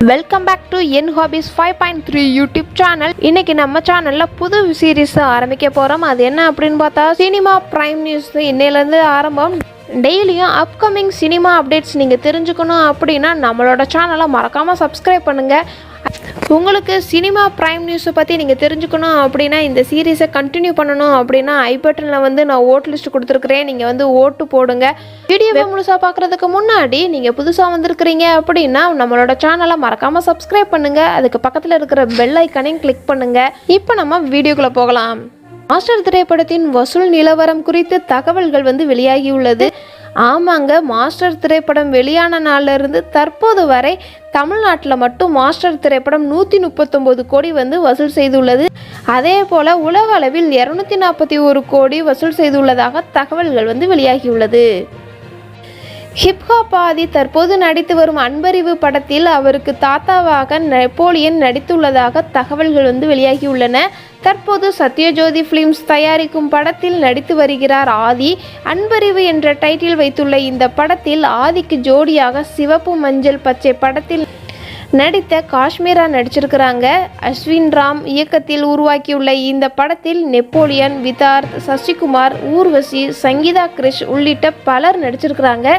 Welcome back to என் hobbies 5.3 YouTube channel. இன்னைக்கு நம்ம சேனல்ல புது சீரீஸ் ஆரம்பிக்க போறோம். அது என்ன அப்படின்னு பார்த்தா சினிமா பிரைம் நியூஸ். இன்னையிலேருந்து ஆரம்பம். டெய்லியும் அப்கமிங் சினிமா அப்டேட்ஸ் நீங்கள் தெரிஞ்சுக்கணும் அப்படின்னா நம்மளோட சேனலை மறக்காமல் சப்ஸ்கிரைப் பண்ணுங்கள். உங்களுக்கு சினிமா பிரைம் நியூஸை பற்றி நீங்கள் தெரிஞ்சுக்கணும் அப்படின்னா இந்த சீரீஸை கண்டினியூ பண்ணணும் அப்படின்னா ஐ பட்டனில் நான் ஓட் லிஸ்ட் கொடுத்துருக்குறேன். நீங்கள் ஓட்டு போடுங்க. வீடியோவை முழுசாக பார்க்குறதுக்கு முன்னாடி நீங்கள் புதுசாக வந்திருக்கிறீங்க அப்படின்னா நம்மளோட சேனலை மறக்காமல் சப்ஸ்கிரைப் பண்ணுங்கள். அதுக்கு பக்கத்தில் இருக்கிற பெல் ஐக்கனையும் கிளிக் பண்ணுங்கள். இப்போ நம்ம வீடியோக்குள்ளே போகலாம். மாஸ்டர் திரைப்படத்தின் வசூல் நிலவரம் குறித்து தகவல்கள் வெளியாகியுள்ளது. ஆமாங்க, மாஸ்டர் திரைப்படம் வெளியான நாளிலிருந்து தற்போது வரை தமிழ்நாட்டில் மட்டும் மாஸ்டர் திரைப்படம் 139 கோடி வசூல் செய்துள்ளது. அதே போல் உலக அளவில் 241 கோடி வசூல் செய்துள்ளதாக தகவல்கள் வெளியாகியுள்ளது. ஹிப்ஹாப் ஆதி தற்போது நடித்து வரும் அன்பறிவு படத்தில் அவருக்கு தாத்தாவாக நெப்போலியன் நடித்துள்ளதாக தகவல்கள் வெளியாகியுள்ளன. தற்போது சத்யஜோதி பிலிம்ஸ் தயாரிக்கும் படத்தில் நடித்து வருகிறார் ஆதி. அன்பறிவு என்ற டைட்டில் வைத்துள்ள இந்த படத்தில் ஆதிக்கு ஜோடியாக சிவப்பு மஞ்சள் பச்சை படத்தில் நடித்த காஷ்மீரா நடிச்சிருக்கிறாங்க. அஸ்வின் ராம் இயக்கத்தில் உருவாக்கியுள்ள இந்த படத்தில் நெப்போலியன், விதார்த், சசிகுமார், ஊர்வசி, சங்கீதா கிரிஷ் உள்ளிட்ட பலர் நடிச்சிருக்கிறாங்க.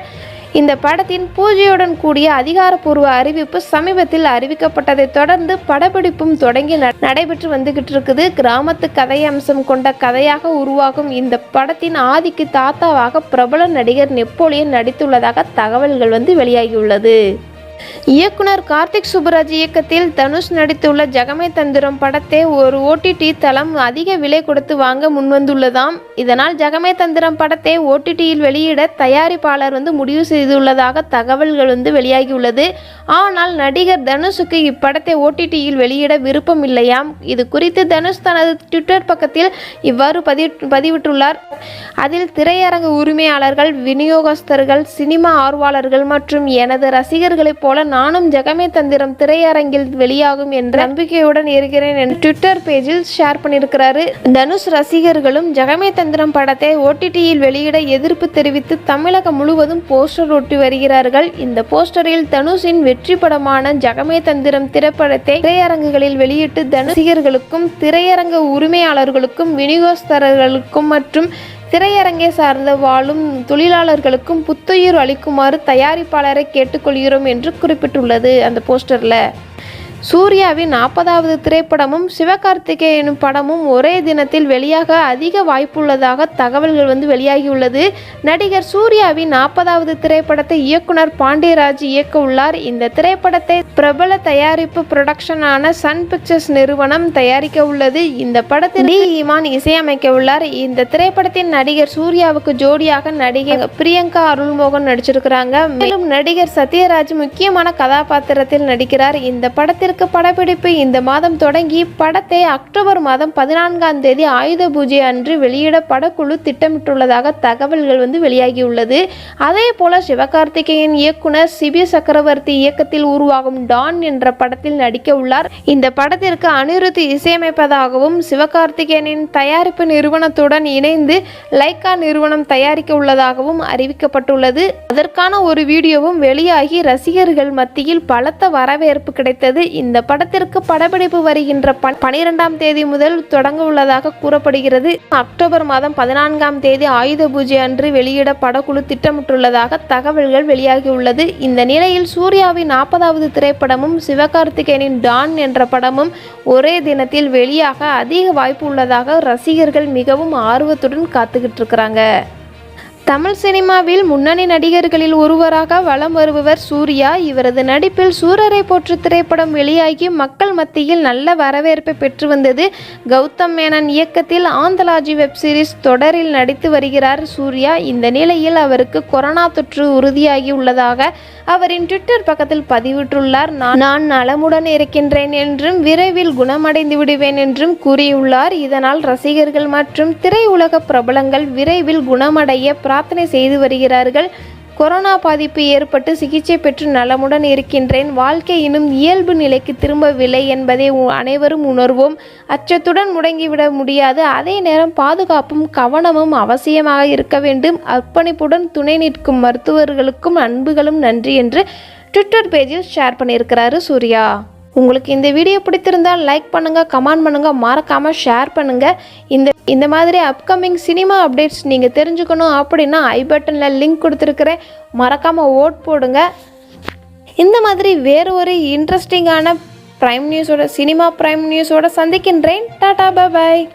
இந்த படத்தின் பூஜையுடன் கூடிய அதிகாரப்பூர்வ அறிவிப்பு சமீபத்தில் அறிவிக்கப்பட்டதை தொடர்ந்து படப்பிடிப்பும் தொடங்கி நடைபெற்று வந்துகிட்டு இருக்குது. கிராமத்து கதை அம்சம் கொண்ட கதையாக உருவாகும் இந்த படத்தின் ஆதிக்கு தாத்தாவாக பிரபல நடிகர் நெப்போலியன் நடித்துள்ளதாக தகவல்கள் வெளியாகியுள்ளது. இயக்குனர் கார்த்திக் சுப்புராஜ் இயக்கத்தில் தனுஷ் நடித்துள்ள ஜகமே தந்திரம் படத்தை ஒரு OTT தளம் அதிக விலை கொடுத்து வாங்க முன்வந்துள்ளதாம். இதனால் ஜகமே தந்திரம் படத்தை OTTயில் வெளியிட தயாரிப்பாளர் முடிவு செய்துள்ளதாக தகவல்கள் வெளியாகியுள்ளது. ஆனால் நடிகர் தனுஷுக்கு இப்படத்தை OTTயில் வெளியிட விருப்பம் இல்லையாம். இது குறித்து தனுஷ் தனது ட்விட்டர் பக்கத்தில் இவ்வாறு பதிவிட்டுள்ளார். அதில் திரையரங்கு உரிமையாளர்கள், விநியோகஸ்தர்கள், சினிமா ஆர்வலர்கள் மற்றும் எனது ரசிகர்களை போல நானும் ஜகமே தந்திரம் திரையரங்கில் வெளியாகும் என்ற நம்பிக்கையுடன் இருக்கிறேன் என்று ட்விட்டர் பேஜில் ஷேர் பண்ணியிருக்கிறாரு. தனுஷ் ரசிகர்களும் ஜகமே தந்திரம் படத்தை OTTயில் வெளியிட எதிர்ப்பு தெரிவித்து தமிழகம் முழுவதும் போஸ்டர் ஒட்டி வருகிறார்கள். இந்த போஸ்டரில் தனுஷின் வெற்றி படமான ஜகமே தந்திரம் திரைப்படத்தை திரையரங்குகளில் வெளியிட்டு ரசிகர்களுக்கும், திரையரங்க உரிமையாளர்களுக்கும், விநியோகஸ்தர்களுக்கும் மற்றும் திரையரங்கை சார்ந்த வாழும் தொழிலாளர்களுக்கும் புத்துயிர் அளிக்குமாறு தயாரிப்பாளரை கேட்டுக்கொள்கிறோம் என்று குறிப்பிட்டுள்ளது அந்த போஸ்டரில். சூர்யாவின் 40வது திரைப்படமும் சிவகார்த்திகேயனும் படமும் ஒரே தினத்தில் வெளியாக அதிக வாய்ப்புள்ளதாக தகவல்கள் வெளியாகியுள்ளது. நடிகர் சூர்யாவின் 40வது திரைப்படத்தை இயக்குனர் பாண்டியராஜ் இயக்க உள்ளார். இந்த திரைப்படத்தை பிரபல தயாரிப்பு புரொடக்ஷனான சன் பிக்சர்ஸ் நிறுவனம் தயாரிக்க உள்ளது. இந்த படத்தில் டி இமான் இசையமைக்க உள்ளார். இந்த திரைப்படத்தின் நடிகர் சூர்யாவுக்கு ஜோடியாக நடிகை பிரியங்கா அருள்மோகன் நடிச்சிருக்கிறாங்க. மேலும் நடிகர் சத்யராஜ் முக்கியமான கதாபாத்திரத்தில் நடிக்கிறார். இந்த படத்திற்கு படப்பிடிப்பு இந்த மாதம் தொடங்கி படத்தை அக்டோபர் மாதம் 14ஆம் தேதி ஆயுத பூஜை அன்று வெளியிட படக்குழு திட்டமிட்டுள்ளதாக தகவல்கள் வெளியாகியுள்ளது. அதே போல சிவகார்த்திகேயன் இயக்குனர் சிபி சக்கரவர்த்தி இயக்கத்தில் உருவாகும் டான் என்ற படத்தில் நடிக்க உள்ளார். இந்த படத்திற்கு அனிருத் இசையமைப்பதாகவும் சிவகார்த்திகேயனின் தயாரிப்பு நிறுவனத்துடன் இணைந்து லைக்கா நிறுவனம் தயாரிக்க உள்ளதாகவும் அறிவிக்கப்பட்டுள்ளது. அதற்கான ஒரு வீடியோவும் வெளியாகி ரசிகர்கள் மத்தியில் பலத்த வரவேற்பு கிடைத்தது. இந்த படத்திற்கு படப்பிடிப்பு வருகின்ற 12ஆம் தேதி முதல் தொடங்க உள்ளதாக கூறப்படுகிறது. அக்டோபர் மாதம் 14ஆம் தேதி ஆயுத பூஜை அன்று வெளியிட படக்குழு திட்டமிட்டுள்ளதாக தகவல்கள் வெளியாகியுள்ளது. இந்த நிலையில் சூர்யாவின் 40வது திரைப்படமும் சிவகார்த்திகேயனின் டான் என்ற படமும் ஒரே தினத்தில் வெளியாக அதிக வாய்ப்பு உள்ளதாக ரசிகர்கள் மிகவும் ஆர்வத்துடன் காத்துக்கிட்டு இருக்கிறாங்க. தமிழ் சினிமாவில் முன்னணி நடிகர்களில் ஒருவராக வலம் வருபவர் சூர்யா. இவரது நடிப்பில் சூரரை போற்று திரைப்படம் வெளியாகி மக்கள் மத்தியில் நல்ல வரவேற்பை பெற்று வந்தது. கௌதம் மேனன் இயக்கத்தில் ஆந்தலாஜி வெப் சீரிஸ் தொடரில் நடித்து வருகிறார் சூர்யா. இந்த நிலையில் அவருக்கு கொரோனா தொற்று உறுதியாகி உள்ளதாக அவரின் ட்விட்டர் பக்கத்தில் பதிவிட்டுள்ளார். நான் நலமுடன் இருக்கின்றேன் என்றும் விரைவில் குணமடைந்து விடுவேன் என்றும் கூறியுள்ளார். இதனால் ரசிகர்கள் மற்றும் திரையுலக பிரபலங்கள் விரைவில் குணமடைய பிரார்த்தனை செய்து வருகிறார்கள். கொரோனா பாதிப்பு ஏற்பட்டு சிகிச்சை பெற்று நலமுடன் இருக்கின்றேன். வாழ்க்கை இன்னும் இயல்பு நிலைக்கு திரும்பவில்லை என்பதை அனைவரும் உணர்வோம். அச்சத்துடன் முடங்கிவிட முடியாது. அதே நேரம் பாதுகாப்பும் கவனமும் அவசியமாக இருக்க வேண்டும். அர்ப்பணிப்புடன் துணை நிற்கும் மருத்துவர்களுக்கும் அன்புகளும் நன்றி என்று ட்விட்டர் பேஜில் ஷேர் பண்ணியிருக்கிறாரு சூர்யா. உங்களுக்கு இந்த வீடியோ பிடித்திருந்தால் லைக் பண்ணுங்கள், கமெண்ட் பண்ணுங்கள், மறக்காமல் ஷேர் பண்ணுங்கள். இந்த மாதிரி அப்கமிங் சினிமா அப்டேட்ஸ் நீங்கள் தெரிஞ்சுக்கணும் அப்படின்னா ஐ பட்டனில் லிங்க் கொடுத்துருக்குறேன், மறக்காமல் ஓட் போடுங்க. இந்த மாதிரி வேறு ஒரு இன்ட்ரெஸ்டிங்கான சினிமா பிரைம் நியூஸோட சந்திக்கின்றேன். டாடா, பாய்.